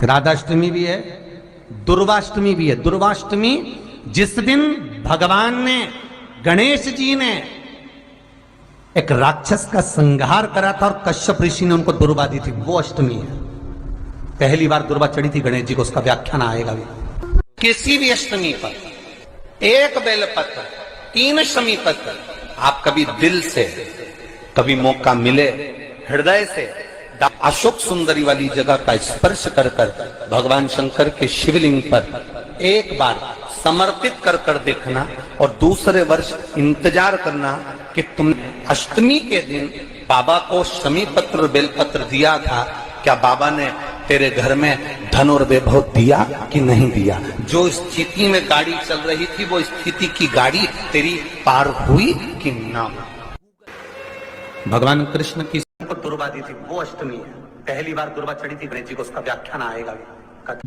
राधाष्टमी भी है, दुर्वाष्टमी भी है। दुर्वाष्टमी जिस दिन भगवान ने, गणेश जी ने एक राक्षस का संहार करा था और कश्यप ऋषि ने उनको दुर्वा दी थी, वो अष्टमी है। पहली बार दुर्वा चढ़ी थी गणेश जी को, उसका व्याख्यान आएगा भी। किसी भी अष्टमी पर एक बेलपत्र, 3 शमी पत्र, आप कभी दिल से, कभी मौका मिले हृदय से अशोक सुंदरी वाली जगह का स्पर्श कर कर भगवान शंकर के शिवलिंग पर एक बार समर्पित कर कर देखना, और दूसरे वर्ष इंतजार करना कि तुम अष्टमी के दिन बाबा को शमी पत्र बेलपत्र दिया था, क्या बाबा ने तेरे घर में धन और वैभव दिया कि नहीं दिया। जो स्थिति में गाड़ी चल रही थी वो स्थिति की गाड़ी तेरी पार हुई कि ना। भगवान कृष्ण की दुर्वा दी थी, वो अष्टमी है। पहली बार दुर्वा चढ़ी थी गणेश जी को, उसका व्याख्यान आएगा भी।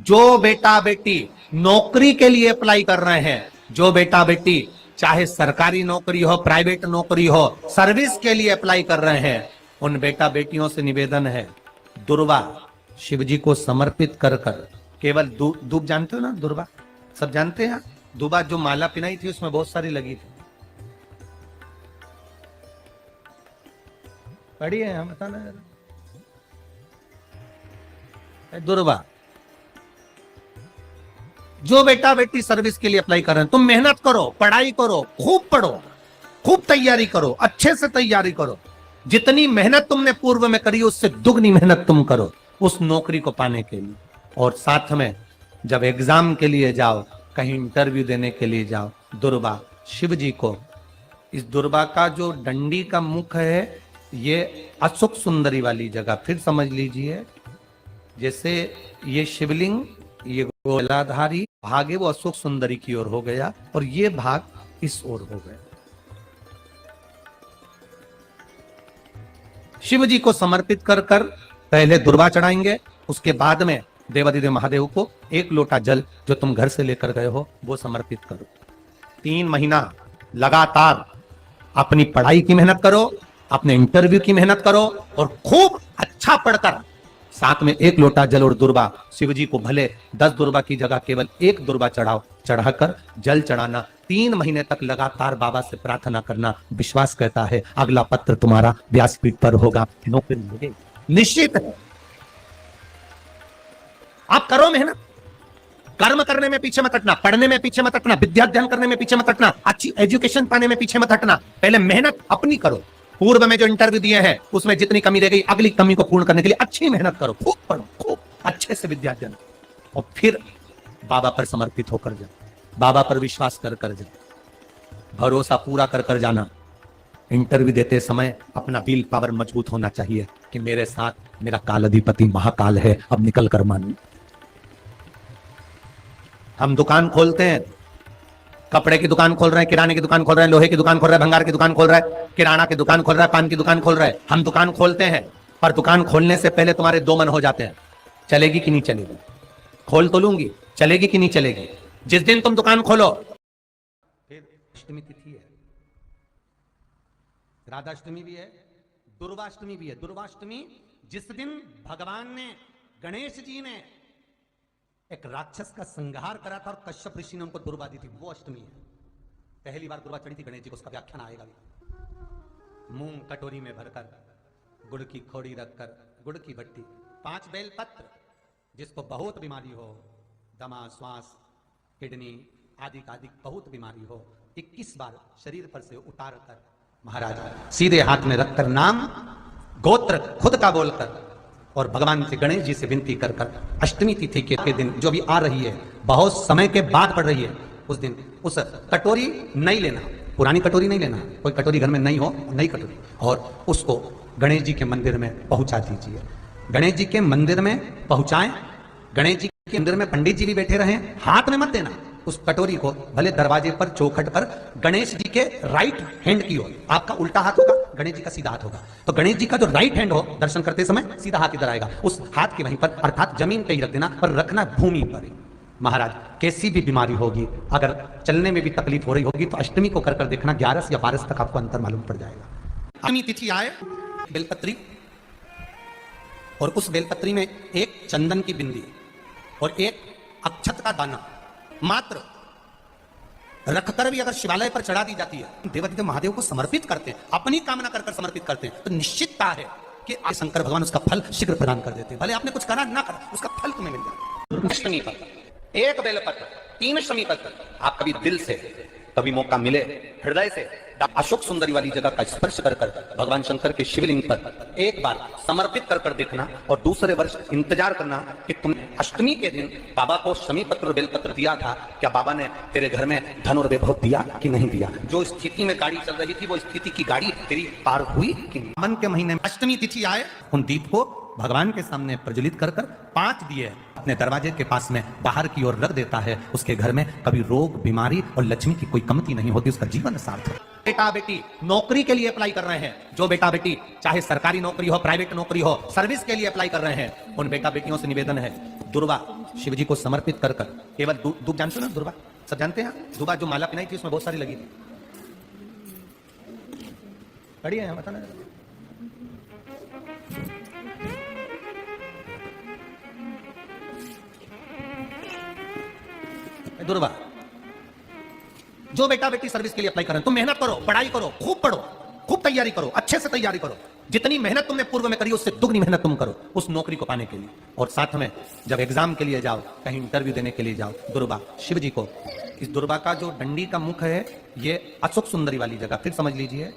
जो बेटा बेटी नौकरी के लिए अप्लाई कर रहे हैं, जो बेटा बेटी चाहे सरकारी नौकरी हो, प्राइवेट नौकरी हो, सर्विस के लिए अप्लाई कर रहे हैं, उन बेटा बेटियों से निवेदन है, दुर्वा शिव जी को समर्पित कर कर, केवल दूब जानते हो ना, दुर्वा सब जानते हैं। दुर्वा जो माला पिनाई थी उसमें बहुत सारी लगी थी, पढ़ी है, हम बताना दुर्वा। जो बेटा बेटी सर्विस के लिए अप्लाई कर रहे हैं, तुम मेहनत करो, पढ़ाई करो, खूब पढ़ो, खूब तैयारी करो, अच्छे से तैयारी करो। जितनी मेहनत तुमने पूर्व में करी उससे दुगनी मेहनत तुम करो उस नौकरी को पाने के लिए। और साथ में जब एग्जाम के लिए जाओ, कहीं इंटरव्यू देने के लिए जाओ, दुर्वा शिव जी को, इस दुर्वा का जो डंडी का मुख है ये अशोक सुंदरी वाली जगह, फिर समझ लीजिए जैसे ये शिवलिंग, ये गोलाधारी भाग है वो अशोक सुंदरी की ओर हो गया और ये भाग इस ओर हो गया। शिव जी को समर्पित कर कर पहले दुर्वा चढ़ाएंगे, उसके बाद में देवाधिदेव महादेव को 1 लोटा जल जो तुम घर से लेकर गए हो वो समर्पित करो। 3 महीना लगातार अपनी पढ़ाई की मेहनत करो, अपने इंटरव्यू की मेहनत करो और खूब अच्छा पढ़कर साथ में 1 लोटा जल और दुर्वा शिव जी को, भले 10 दुर्वा की जगह केवल 1 दुर्वा चढ़ाओ, चढ़ाकर जल चढ़ाना। 3 महीने तक लगातार बाबा से प्रार्थना करना। विश्वास कहता है अगला पत्र तुम्हारा व्यासपीठ पर होगा, नौकरी मिलेगी, निश्चित है। आप करो मेहनत, कर्म करने में पीछे मत हटना, पढ़ने में पीछे मत हटना, विद्या अध्ययन करने में पीछे मत हटना, अच्छी एजुकेशन पाने में पीछे मत हटना। पहले मेहनत अपनी करो। पूर्व में जो इंटरव्यू दिए हैं उसमें जितनी कमी रह गई, अगली कमी को पूर्ण करने के लिए अच्छी मेहनत करो, खूब पढ़ो, खूब अच्छे से विद्या अध्ययन, और फिर बाबा पर समर्पित होकर जाओ, बाबा पर विश्वास कर कर जाओ, भरोसा पूरा कर कर जाना। इंटरव्यू देते समय अपना विल पावर मजबूत होना चाहिए कि मेरे साथ मेरा काल अधिपति महाकाल है, अब निकल कर मानू। हम दुकान खोलते हैं, कपड़े की दुकान खोल रहे हैं, किराने की दुकान खोल रहे हैं, लोहे की दुकान खोल रहे हैं, भंगार की दुकान खोल रहा है, किराना की दुकान खोल रहा है, पान की दुकान खोल रहा है। हम दुकान खोलते हैं, पर दुकान खोलने से पहले तुम्हारे 2 मन हो जाते हैं, चलेगी कि नहीं चलेगी, खोल तो लूंगी, चलेगी कि नहीं चलेगी। जिस दिन तुम दुकान खोलो, फिर अष्टमी तिथि है, राधाष्टमी भी है, दुर्वाष्टमी भी है। दुर्वाष्टमी जिस दिन भगवान ने, गणेश जी ने एक राक्षस का संहार करा था और कश्यप ऋषि ने उनको दुर्वा दी थी, वो अष्टमी है। पहली बार दुर्वा चढ़ी थी गणेश जी को, उसका व्याख्यान आएगा भी। मूंग कटोरी में भरकर, गुड़ की खोड़ी रखकर, गुड़ की भट्टी, 5 बेलपत्र, जिसको बहुत बीमारी हो, दमा, श्वास, किडनी आदि आदि बहुत बीमारी हो, 21 बार शरीर पर से उतार कर महाराज सीधे हाथ में रखकर नाम गोत्र खुद का बोलकर और भगवान से, गणेश जी से विनती कर कर अष्टमी तिथि के दिन जो भी आ रही है, बहुत समय के बाद पड़ रही है, उस दिन उस कटोरी नहीं लेना, पुरानी कटोरी नहीं लेना, कोई कटोरी घर में नहीं हो, नई कटोरी, और उसको गणेश जी के मंदिर में पहुंचा दीजिए। गणेश जी के मंदिर में पहुंचाएं, गणेश जी के मंदिर में पंडित जी भी बैठे रहें, हाथ में मत देना उस कटोरी को, भले दरवाजे पर चौखट पर, गणेश जी के राइट हैंड की ओर, आपका उल्टा हाथ होगा, गणेश जी का सीधा हाथ होगा, तो गणेश जी का जो राइट हैंड हो दर्शन करते समय सीधा हाथ इधर आएगा, उस हाथ के वहीं पर, अर्थात जमीन पे ही रख देना, पर रखना भूमि पर ही। महाराज कैसी भी बीमारी होगी, अगर चलने में भी तकलीफ हो रही होगी तो अष्टमी को कर कर देखना, 11 या 12 तक आपको अंतर मालूम पड़ जाएगा। अष्टमी तिथि आए, बेलपत्री, और उस बेलपत्री में एक चंदन की बिंदी, और एक अक्षत का दाना मात्र रखकर भी अगर शिवालय पर चढ़ा दी जाती है, देवादिदेव महादेव को समर्पित करते हैं, अपनी कामना कर समर्पित करते हैं, तो निश्चितता है कि शंकर भगवान उसका फल शीघ्र प्रदान कर देते हैं। भले आपने कुछ करा ना करा, उसका फल तुम्हें मिल जाए। शमी पत्र, एक बेलपत्र, 3 शमी पत्र, आप कभी दिल से, कभी मौका मिले हृदय से अशोक सुंदरी वाली जगह का स्पर्श कर भगवान शंकर के शिवलिंग पर एक बार समर्पित कर देखना, और दूसरे वर्ष इंतजार करना कि तुमने अष्टमी के दिन बाबा को शमी पत्र बेलपत्र दिया था, क्या बाबा ने तेरे घर में धन और वैभव दिया कि नहीं दिया। जो स्थिति में गाड़ी चल रही थी वो स्थिति की गाड़ी तेरी पार हुई कि नहीं। मन के महीने में अष्टमी तिथि आए, उन दीप को भगवान के सामने प्रज्वलित कर 5 दिए अपने दरवाजे के पास में बाहर की ओर रख देता है। उसके घर में कभी रोग, बीमारी और लक्ष्मी की कोई कमती नहीं होती, उसका जीवन सार्थक। बेटा बेटी नौकरी के लिए अप्लाई कर रहे हैं, जो बेटा बेटी चाहे सरकारी नौकरी हो, प्राइवेट नौकरी हो, सर्विस के लिए अप्लाई कर रहे हैं, उन बेटा बेटियों से निवेदन है, दुर्वा शिव जी को समर्पित कर केवल दूध, जानते हो ना दुर्वा, सब जानते हैं। दुर्वा जो माला पिनाई थी उसमें बहुत सारी लगी थी, बड़ी है बताना। दुर्वा जो बेटा बेटी सर्विस के लिए अप्लाई कर रहे हैं, तुम मेहनत करो, पढ़ाई करो, खूब पढ़ो, खूब तैयारी करो, अच्छे से तैयारी करो, जितनी मेहनत तुमने पूर्व में करी उससे दुगनी मेहनत तुम करो उस नौकरी को पाने के लिए। और साथ में जब एग्जाम के लिए जाओ, कहीं इंटरव्यू देने के लिए जाओ, दुर्वा शिव जी को, इस दुर्वा का जो डंडी का मुख है ये अशोक सुंदरी वाली जगह, फिर समझ लीजिए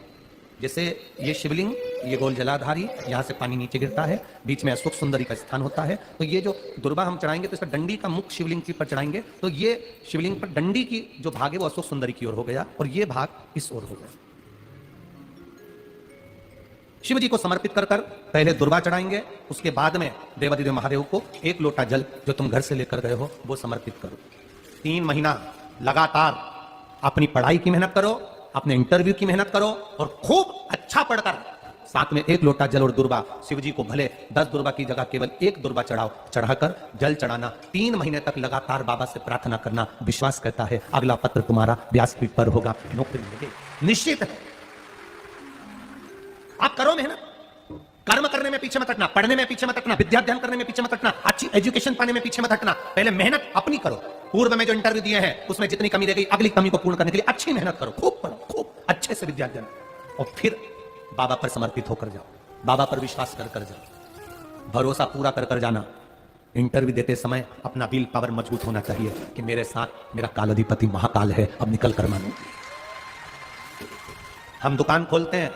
जैसे ये शिवलिंग, ये गोल जलाधारी, यहाँ से पानी नीचे गिरता है, बीच में अशोक सुंदरी का स्थान होता है। तो ये जो दुर्वा हम चढ़ाएंगे तो इसका डंडी का मुख शिवलिंग की पर चढ़ाएंगे, तो ये शिवलिंग पर डंडी की जो भाग है वो अशोक सुंदरी की ओर हो गया और ये भाग इस ओर हो गया। शिव जी को समर्पित कर पहले दुर्वा चढ़ाएंगे, उसके बाद में देवादिदेव महादेव को 1 लोटा जल जो तुम घर से लेकर गए हो वो समर्पित करो। 3 महीना लगातार अपनी पढ़ाई की मेहनत करो, अपने इंटरव्यू की मेहनत करो और खूब अच्छा पढ़कर साथ में 1 लोटा जल और दुर्वा, शिव जी को भले 10 दुर्वा की जगह केवल 1 दुर्वा चढ़ाओ, चढ़ाकर जल चढ़ाना, 3 महीने तक लगातार बाबा से प्रार्थना करना। विश्वास करता है अगला पत्र तुम्हारा व्यासपीठ पर होगा, नौकरी मिलेगी, निश्चित है। आप करो मेहनत, कर्म करने में पीछे मत हटना, पढ़ने में पीछे मत हटना, विद्या अध्ययन करने में पीछे मत हटना, अच्छी एजुकेशन पाने में पीछे मत हटना। पहले मेहनत अपनी करो, पूर्व में जो इंटरव्यू दिए हैं उसमें जितनी कमी रह गई अगली कमी को पूर्ण करने के लिए अच्छी मेहनत करो, खूब पढ़ो, खूब अच्छे से विद्या अध्ययन, और फिर बाबा पर समर्पित होकर जाओ, बाबा पर विश्वास कर जाओ, भरोसा पूरा कर जाना। इंटरव्यू देते समय अपना विल पावर मजबूत होना चाहिए कि मेरे साथ मेरा कालाधिपति महाकाल है, अब निकल कर मानो। हम दुकान खोलते हैं,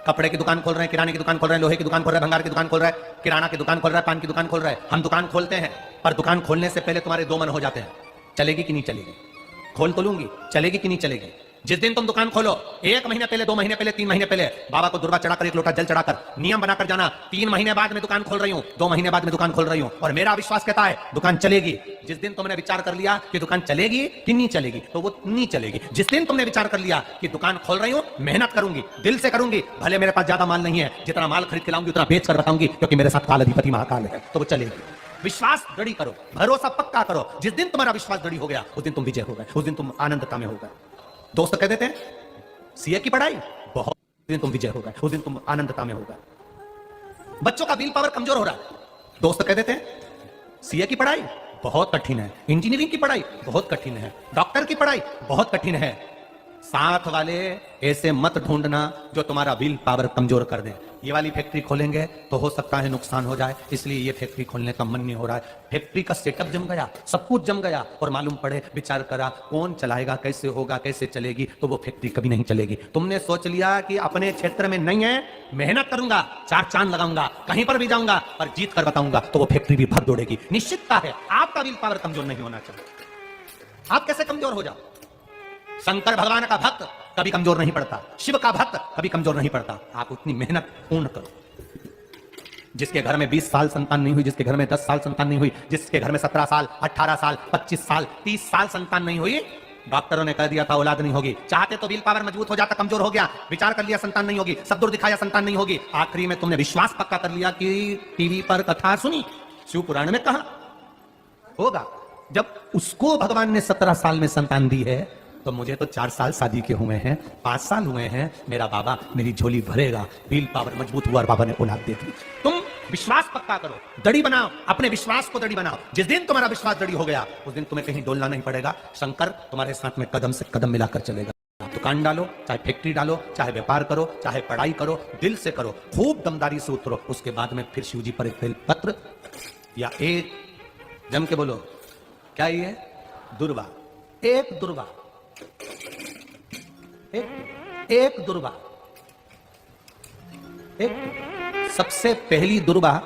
कपड़े की दुकान खोल रहे हैं, किराने की दुकान खोल रहे हैं, लोहे की दुकान खोल रहे हैं, भंगार की दुकान खोल रहे हैं, किराना की दुकान खोल रहा है, पान की दुकान खोल रहा है। हम दुकान खोलते हैं, पर दुकान खोलने से पहले तुम्हारे 2 मन हो जाते हैं, चलेगी कि नहीं चलेगी, खोल तो लूंगी, चलेगी कि नहीं चलेगी। जिस दिन तुम दुकान खोलो 1 महीने पहले, 2 महीने पहले, 3 महीने पहले बाबा को दुर्वा चढ़ाकर 1 लोटा जल चढ़ाकर नियम बनाकर जाना, 3 महीने बाद में दुकान खोल रही हूं, 2 महीने बाद में दुकान खोल रही हूं और मेरा विश्वास कहता है दुकान चलेगी। जिस दिन तुमने विचार कर लिया कि दुकान चलेगी कि नहीं चलेगी तो वो नहीं चलेगी। जिस दिन तुमने विचार कर लिया कि दुकान खोल रही हूं, मेहनत करूंगी, दिल से करूंगी, भले मेरे पास ज्यादा माल नहीं है, जितना माल खरीद के लाऊंगी उतना बेच कर बताऊंगी क्योंकि मेरे साथ कालाधिपति महाकाल है, तो वो चलेगी। विश्वास दृढ़ करो, भरोसा पक्का करो। जिस दिन तुम्हारा विश्वास दृढ़ हो गया उस दिन तुम विजय हो गए, उस दिन तुम आनंदता में हो गए। दोस्त कह देते हैं सीए की पढ़ाई बहुत, उस दिन तुम विजय हो गए, उस दिन तुम आनंदता में हो गए। बच्चों का विल पावर कमजोर हो रहा है, दोस्त कह देते हैं सीए की पढ़ाई बहुत कठिन है, इंजीनियरिंग की पढ़ाई बहुत कठिन है, डॉक्टर की पढ़ाई बहुत कठिन है। साथ वाले ऐसे मत ढूंढना जो तुम्हारा विल पावर कमजोर कर दे। ये वाली फैक्ट्री खोलेंगे तो हो सकता है नुकसान हो जाए, इसलिए ये फैक्ट्री खोलने का मन नहीं हो रहा है। फैक्ट्री का सेटअप जम गया, सब कुछ जम गया और मालूम पड़े, विचार करा कौन चलाएगा, कैसे होगा, कैसे चलेगी, तो वो फैक्ट्री कभी नहीं चलेगी। तुमने सोच लिया कि अपने क्षेत्र में नहीं है, मेहनत करूंगा, 4 चांद लगाऊंगा, कहीं पर भी जाऊंगा और जीत कर बताऊंगा, तो वो फैक्ट्री भी भर दौड़ेगी। निश्चितता है आपका विल पावर कमजोर नहीं होना चाहिए। आप कैसे कमजोर हो जाओ? शंकर भगवान का भक्त कभी कमजोर नहीं पड़ता, शिव का भक्त कभी कमजोर नहीं पड़ता। आप उतनी मेहनत पूर्ण करो। जिसके घर में 20 साल संतान नहीं हुई, जिसके घर में 10 साल संतान नहीं हुई, जिसके घर में 17 साल, 18 साल, 25 साल, 30 साल संतान नहीं हुई, डॉक्टरों ने कह दिया था औलाद नहीं होगी। चाहते तो विल पावर मजबूत हो जाता, कमजोर हो गया, विचार कर लिया संतान नहीं होगी, सब दूर दिखाया संतान नहीं होगी, आखिरी में तुमने विश्वास पक्का कर लिया कि टीवी पर कथा सुनी, शिव पुराण में कहा होगा। जब उसको भगवान ने 17 साल में संतान दी है तो मुझे तो 4 साल शादी के हुए हैं, 5 साल हुए हैं, मेरा बाबा मेरी झोली भरेगा। विल पावर मजबूत हुआ और बाबा ने औलाद दे दी। तुम विश्वास पक्का करो, दड़ी बनाओ, अपने विश्वास को दड़ी बनाओ। जिस दिन तुम्हारा विश्वास दड़ी हो गया उस दिन तुम्हें कहीं डोलना नहीं पड़ेगा। शंकर तुम्हारे साथ में कदम से कदम मिलाकर चलेगा। दुकान डालो, चाहे फैक्ट्री डालो, चाहे व्यापार करो, चाहे पढ़ाई करो, दिल से करो, खूब दमदारी से उतरो। उसके बाद में फिर शिव जी पर एक बेलपत्र या एक, जम के बोलो, क्या ये दुर्वा, एक दुर्वा, एक दुर्वा, एक सबसे पहली दुर्वा,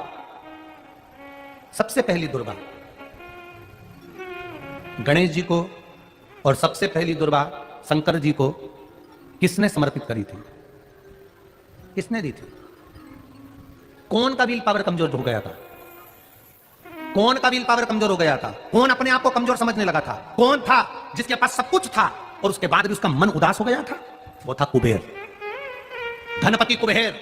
सबसे पहली दुर्वा गणेश जी को और सबसे पहली दुर्वा शंकर जी को किसने समर्पित करी थी? किसने दी थी? कौन का विल पावर कमजोर हो गया था? कौन का विल पावर कमजोर हो गया था? कौन अपने आप को कमजोर समझने लगा था? कौन था जिसके पास सब कुछ था और उसके बाद भी उसका मन उदास हो गया था? वो था कुबेर, धनपति कुबेर,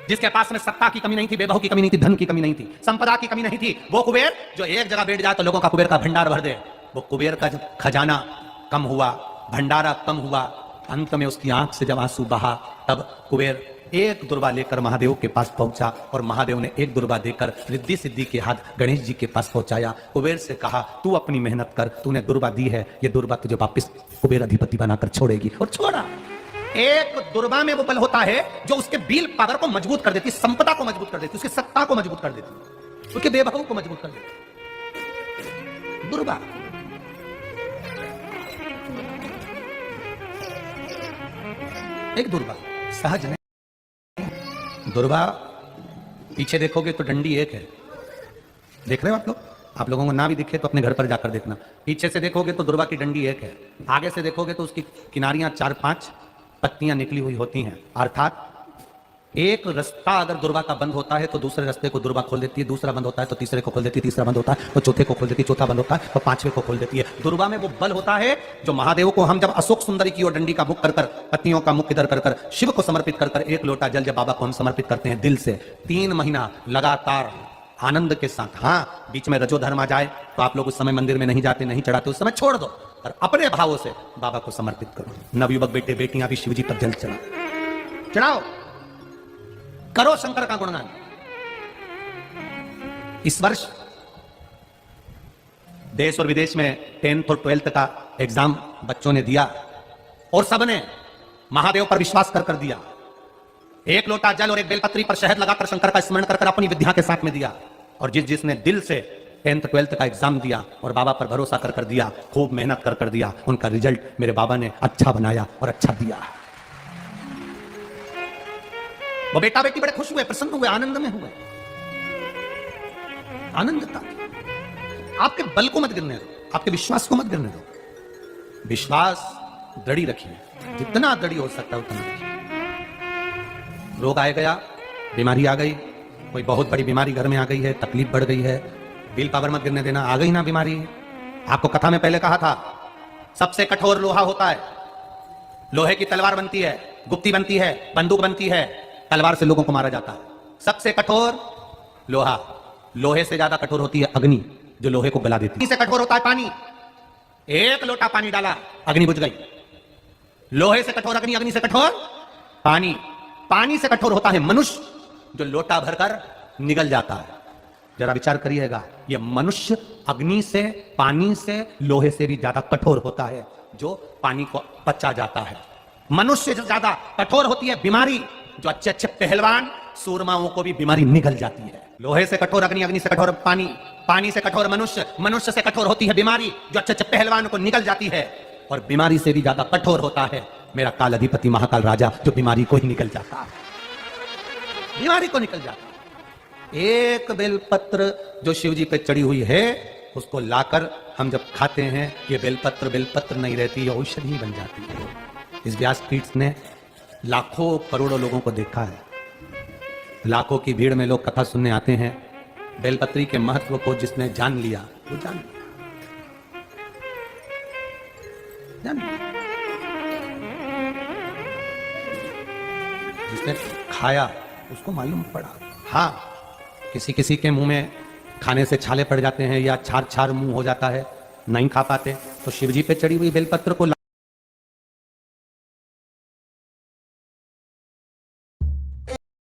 जिसके पास में सत्ता की कमी नहीं थी, वैभव की कमी नहीं थी, धन की कमी नहीं थी, संपदा की कमी नहीं थी। वो कुबेर जो एक जगह बैठ जाए तो लोगों का कुबेर का भंडार भर दे। वो कुबेर का जब खजाना कम हुआ, भंडारा कम हुआ, अंत में उसकी आंख से जब आंसू बहा, तब कुबेर एक दुर्वा लेकर महादेव के पास पहुंचा और महादेव ने एक दुर्वा देकर रिद्धि सिद्धि के हाथ गणेश जी के पास पहुंचाया। कुबेर से कहा, तू अपनी मेहनत कर, तूने दुर्वा दी है, ये दुर्वा तुझे वापस कुबेर अधिपति बनाकर छोड़ेगी। और छोड़ा। एक दुर्वा में वो बल होता है जो उसके बिल पावर को मजबूत कर देती, संपदा को मजबूत कर देती, उसकी सत्ता को मजबूत कर देती, उसके वैभव को मजबूत कर देती। दुर्वा एक दुर्वा सहज नहीं। दुर्वा पीछे देखोगे तो डंडी एक है, देख रहे हो आप लोग? आप लोगों को ना भी दिखे तो अपने घर पर जाकर देखना। पीछे से देखोगे तो दुर्वा की डंडी एक है, आगे से देखोगे तो उसकी किनारियां 4-5 पत्तियां निकली हुई होती हैं। अर्थात एक रास्ता अगर दुर्वा का बंद होता है तो दूसरे रास्ते को दुर्वा खोल देती है, दूसरा बंद होता है तो तीसरे को खोल देती है, तीसरा बंद होता है तो चौथे को खोल देती है, चौथा बंद होता है तो पांचवे को खोल देती है। दुर्वा में वो बल होता है जो महादेव को हम जब अशोक सुंदरी की ओर डंडी का मुख कर कर, पत्तियों का मुख इधर कर कर शिव को समर्पित कर कर, एक लोटा जल जब बाबा को हम समर्पित करते हैं दिल से, 3 महीना लगातार आनंद के साथ। हाँ, बीच में रजो धर्म आ जाए तो आप लोग उस समय मंदिर में नहीं जाते, नहीं चढ़ाते, उस समय छोड़ दो और अपने भावों से बाबा को समर्पित करो। नवयुवक बेटे बेटियां भी शिव जी पर जल चढ़ाओ, करो शंकर का गुणगान। इस वर्ष देश और विदेश में 10th और 12th का एग्जाम बच्चों ने दिया और सबने महादेव पर विश्वास कर कर दिया। एक लोटा जल और एक बेलपत्री पर शहद लगाकर शंकर का स्मरण कर कर अपनी विद्या के साथ में दिया। और जिसने दिल से 10th 12th का एग्जाम दिया और बाबा पर भरोसा कर कर दिया, खूब मेहनत कर कर दिया, उनका रिजल्ट मेरे बाबा ने अच्छा बनाया और अच्छा दिया। वो बेटा बेटी बड़े खुश हुए, प्रसन्न हुए, आनंद में हुए। आनंद था। आपके बल को मत गिरने दो, आपके विश्वास को मत गिरने दो। विश्वास दृढ़ रखिए, जितना दृढ़ हो सकता है उतना रखिए। रोग आ गया, बीमारी आ गई, कोई बहुत बड़ी बीमारी घर में आ गई है, तकलीफ बढ़ गई है, बिल पावर मत गिरने देना। आ गई ना बीमारी, आपको कथा में पहले कहा था, सबसे कठोर लोहा होता है। लोहे की तलवार बनती है, गुप्ती बनती है, बंदूक बनती है, तलवार से लोगों को मारा जाता है। सबसे कठोर लोहा, लोहे से ज्यादा कठोर होती है अग्नि, जो लोहे को गला देती है। से कठोर होता है पानी, एक लोटा पानी डाला, अग्नि बुझ गई। लोहे से कठोर अग्नि, अग्नि से कठोर पानी, पानी से कठोर होता है मनुष्य, जो लोटा भरकर निगल जाता है। जरा विचार करिएगा, यह मनुष्य अग्नि से, पानी से, लोहे से भी ज्यादा कठोर होता है, जो पानी को पचा जाता है। मनुष्य से ज्यादा कठोर होती है बीमारी, जो अच्छे अच्छे पहलवान सूरमाओं को भी बीमारी निगल जाती है। लोहे से कठोर अग्नि, अग्नि से कठोर पानी, पानी से कठोर मनुष्य, मनुष्य से कठोर होती है बीमारी, जो अच्छे अच्छे पहलवान को निगल जाती है। और बीमारी से भी ज्यादा कठोर होता है मेरा काल अधिपति महाकाल राजा, जो बीमारी को ही निकल जाता है, बीमारी को निकल जाता है। एक बेलपत्र जो शिव जी पे चढ़ी हुई है, उसको लाकर हम जब खाते हैं, ये बेलपत्र नहीं रहती, ये औषधि बन जाती है। इस व्यासपीठ ने लाखों करोड़ों लोगों को देखा है, लाखों की भीड़ में लोग कथा सुनने आते हैं। बेलपत्री के महत्व को जिसने जान लिया, वो जान लिया। जिसने खाया उसको मालूम पड़ा। हाँ, किसी किसी के मुंह में खाने से छाले पड़ जाते हैं या छार छार मुंह हो जाता है, नहीं खा पाते, तो शिवजी पे चढ़ी हुई बेलपत्र को